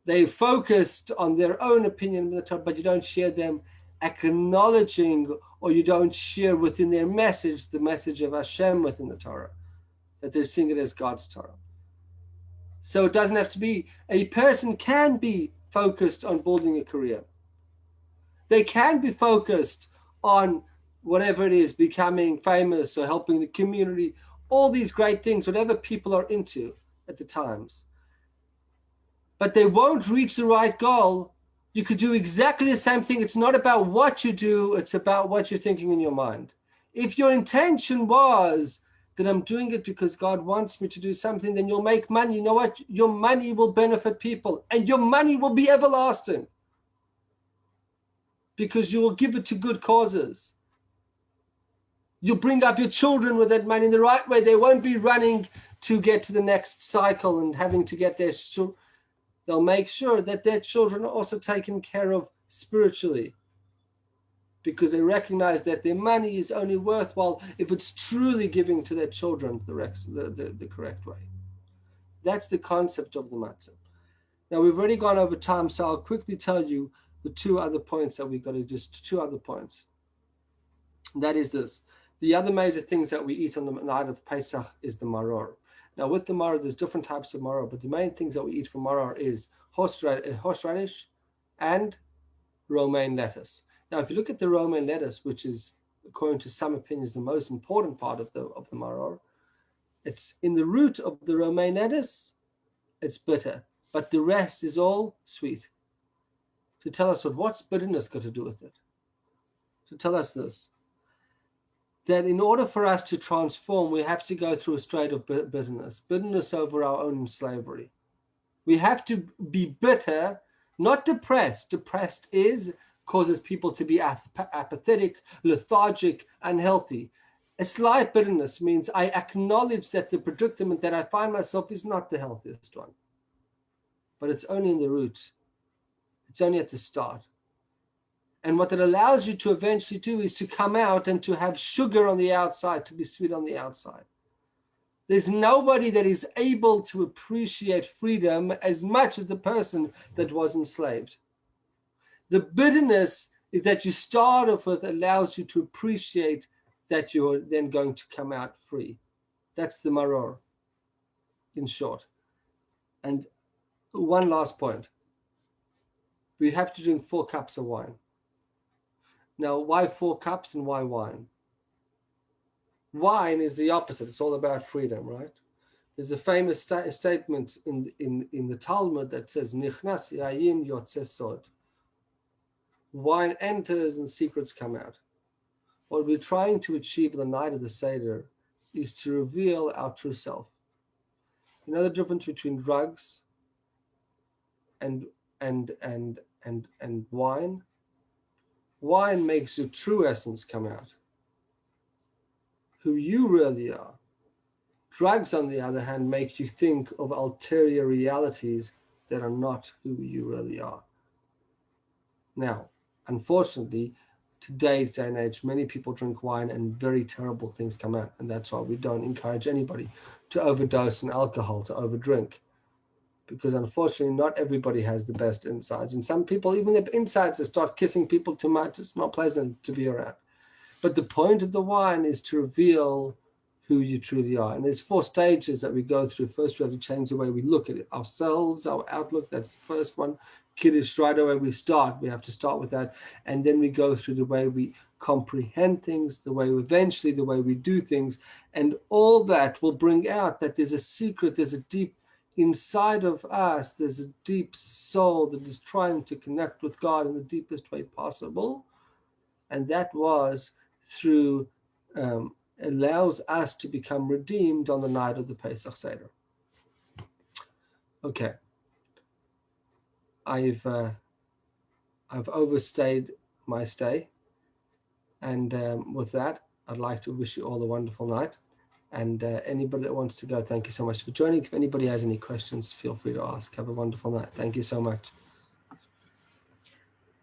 They focused on their own opinion of the Torah, but you don't share them acknowledging, or you don't share within their message, the message of Hashem within the Torah, that they're seeing it as God's Torah. So it doesn't have to be, a person can be focused on building a career. They can be focused on whatever it is, becoming famous or helping the community, all these great things, whatever people are into at the times. But they won't reach the right goal You could do exactly the same thing. It's not about what you do, it's about what you're thinking in your mind. If your intention was that I'm doing it because God wants me to do something, then you'll make money. You know what? Your money will benefit people, and your money will be everlasting because you will give it to good causes. You'll bring up your children with that money in the right way. They won't be running to get to the next cycle and having to get their children. They'll make sure that their children are also taken care of spiritually, because they recognize that their money is only worthwhile if it's truly giving to their children the correct way. That's the concept of the matzah. Now, we've already gone over time, so I'll quickly tell you the two other points that we've got to just two other points. And that is this. The other major things that we eat on the night of Pesach is the maror. Now, with the maror, there's different types of maror, but the main things that we eat for maror is horseradish and romaine lettuce. Now, if you look at the romaine lettuce, which is, according to some opinions, the most important part of the maror, it's in the root of the romaine lettuce, it's bitter, but the rest is all sweet. To tell us what's bitterness got to do with it? To tell us this, that in order for us to transform, we have to go through a state of bitterness over our own slavery. We have to be bitter, not depressed. Depressed causes people to be apathetic, lethargic, unhealthy. A slight bitterness means I acknowledge that the predicament that I find myself is not the healthiest one. But it's only in the root. It's only at the start. And what it allows you to eventually do is to come out and to have sugar on the outside, to be sweet on the outside. There's nobody that is able to appreciate freedom as much as the person that was enslaved. The bitterness is that you start off with allows you to appreciate that you're then going to come out free. That's the maror, in short. And one last point. We have to drink 4 cups of wine. Now, why 4 cups and why wine? Wine is the opposite. It's all about freedom, right? There's a famous statement in the Talmud that says, Nichnas yayin yotze sod. Wine enters and secrets come out. What we're trying to achieve the night of the Seder is to reveal our true self. You know the difference between drugs and wine? Wine makes your true essence come out, who you really are. Drugs, on the other hand, make you think of ulterior realities that are not who you really are. Now, unfortunately, today's day and age, many people drink wine and very terrible things come out. And that's why we don't encourage anybody to overdose on alcohol, to overdrink. Because unfortunately, not everybody has the best insides. And some people, even their insides, they start kissing people too much. It's not pleasant to be around. But the point of the wine is to reveal who you truly are. And there's 4 stages that we go through. First, we have to change the way we look at it. Ourselves, our outlook, that's the first one. Kiddush, right away we start. We have to start with that. And then we go through the way we comprehend things, the way we do things. And all that will bring out that there's a secret, there's a deep inside of us, there's a deep soul that is trying to connect with God in the deepest way possible. And that was through, allows us to become redeemed on the night of the Pesach Seder. Okay. I've overstayed my stay. And with that, I'd like to wish you all a wonderful night. And anybody that wants to go, thank you so much for joining. If anybody has any questions, feel free to ask. Have a wonderful night. Thank you so much.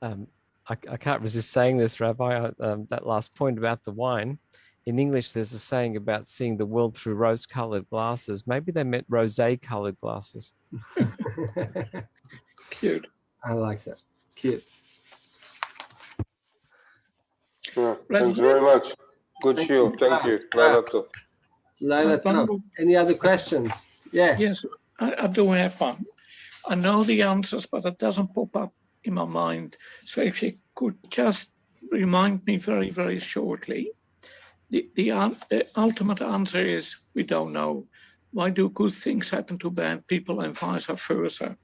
I can't resist saying this, Rabbi, that last point about the wine. In English, there's a saying about seeing the world through rose-colored glasses. Maybe they meant rosé-colored glasses. Cute. I like that. Cute. Yeah, thanks very much. Good show. Thank you. Laila Tov. Any other questions? Yeah. Yes, I do have one. I know the answers, but it doesn't pop up in my mind. So if you could just remind me very, very shortly. The ultimate answer is we don't know. Why do good things happen to bad people and vice versa?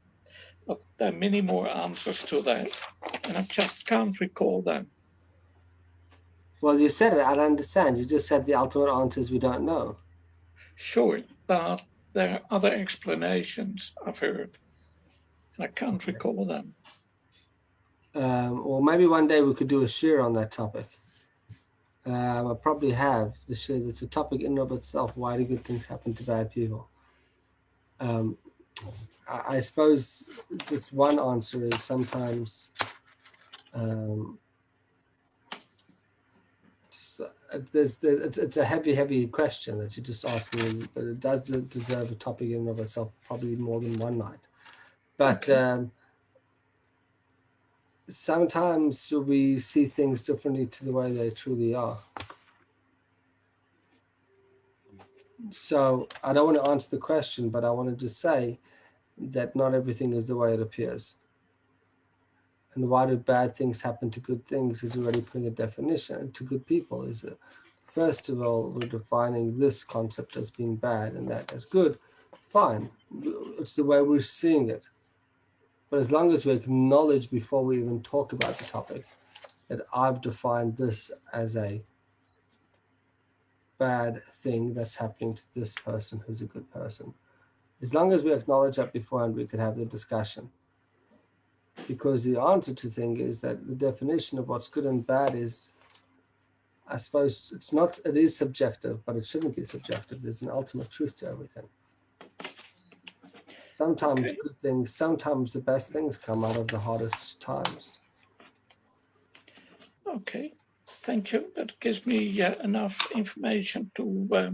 But there are many more answers to that, and I just can't recall them. Well, you said it. I don't understand. You just said the ultimate answer is we don't know. Sure, but there are other explanations I've heard, and I can't recall them. Or maybe one day we could do a shiur on that topic. I probably have the shiur. It's a topic in and of itself. Why do good things happen to bad people? I suppose just one answer is sometimes it's a heavy question that you're just asking, but it does deserve a topic in and of itself, probably more than one night. But sometimes we see things differently to the way they truly are. So I don't want to answer the question, but I want to just say that not everything is the way it appears. And why do bad things happen to good things is already putting a definition to good people. Is first of all, we're defining this concept as being bad and that as good. Fine, it's the way we're seeing it. But as long as we acknowledge before we even talk about the topic that I've defined this as a bad thing that's happening to this person who's a good person. As long as we acknowledge that beforehand, we could have the discussion. Because the answer to thing is that the definition of what's good and bad is, I suppose it is subjective, but it shouldn't be subjective. There's an ultimate truth to everything. Sometimes good things, sometimes the best things come out of the hardest times. Okay, thank you. That gives me enough information to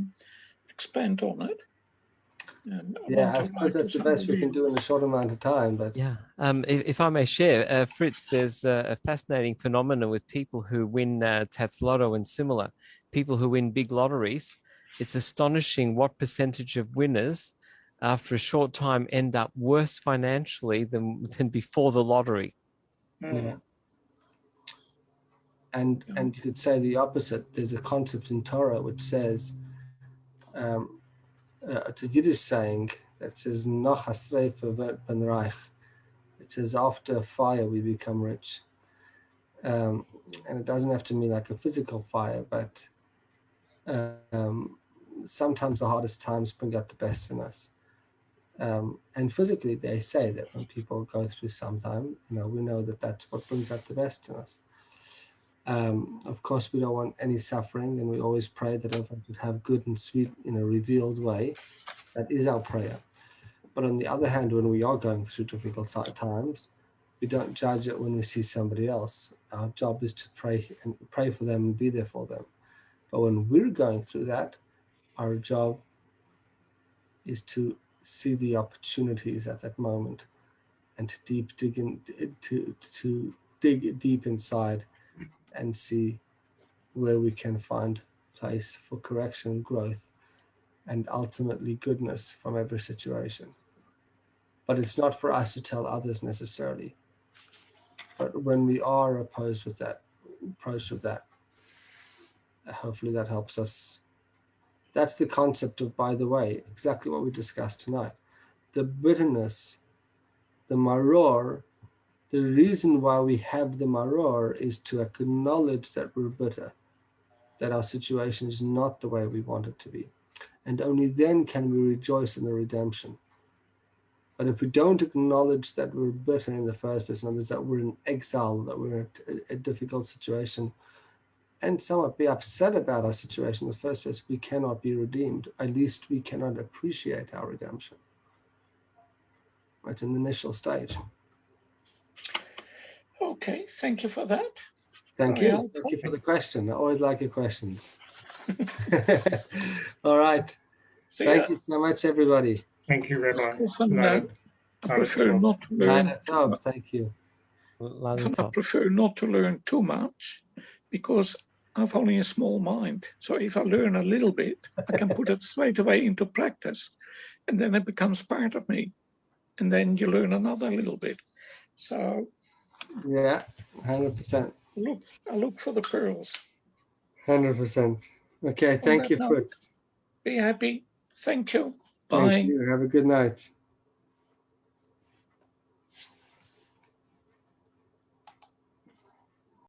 expand on it. I suppose that's the best we can do in a short amount of time. But yeah, if I may share, Fritz, there's a fascinating phenomenon with people who win Tats Lotto and similar. People who win big lotteries. It's astonishing what percentage of winners, after a short time, end up worse financially than before the lottery. Yeah. And you could say the opposite. There's a concept in Torah which says, it's a Yiddish saying that says, "Nach hasreife wird man reich." It says, after fire we become rich. And it doesn't have to mean like a physical fire, but sometimes the hardest times bring out the best in us. And physically, they say that when people go through some time, we know that that's what brings out the best in us. Of course, we don't want any suffering, and we always pray that everyone should have good and sweet in a revealed way. That is our prayer. But on the other hand, when we are going through difficult times, we don't judge it when we see somebody else. Our job is to pray for them and be there for them. But when we're going through that, our job is to see the opportunities at that moment and to dig deep inside and see where we can find place for correction, growth, and ultimately goodness from every situation. But it's not for us to tell others necessarily. But when we are approached with that, hopefully that helps us. That's the concept of, by the way, exactly what we discussed tonight. The bitterness, the maror, the reason why we have the maror is to acknowledge that we're bitter, that our situation is not the way we want it to be. And only then can we rejoice in the redemption. But if we don't acknowledge that we're bitter in the first place, and that we're in exile, that we're in a difficult situation, and somewhat be upset about our situation in the first place, we cannot be redeemed. At least we cannot appreciate our redemption. It's an initial stage. Okay, thank you for that. Thank you. Thank you for the question. I always like your questions. All right. Thank you so much, everybody. Thank you very much. I prefer not to learn. Thank you. I prefer not to learn too much because I've only a small mind. So if I learn a little bit, I can put it straight away into practice, and then it becomes part of me. And then you learn another little bit. So yeah, 100%. I look for the pearls. 100%. Okay, thank you, Fritz. Be happy. Thank you. Bye. Thank you. Have a good night.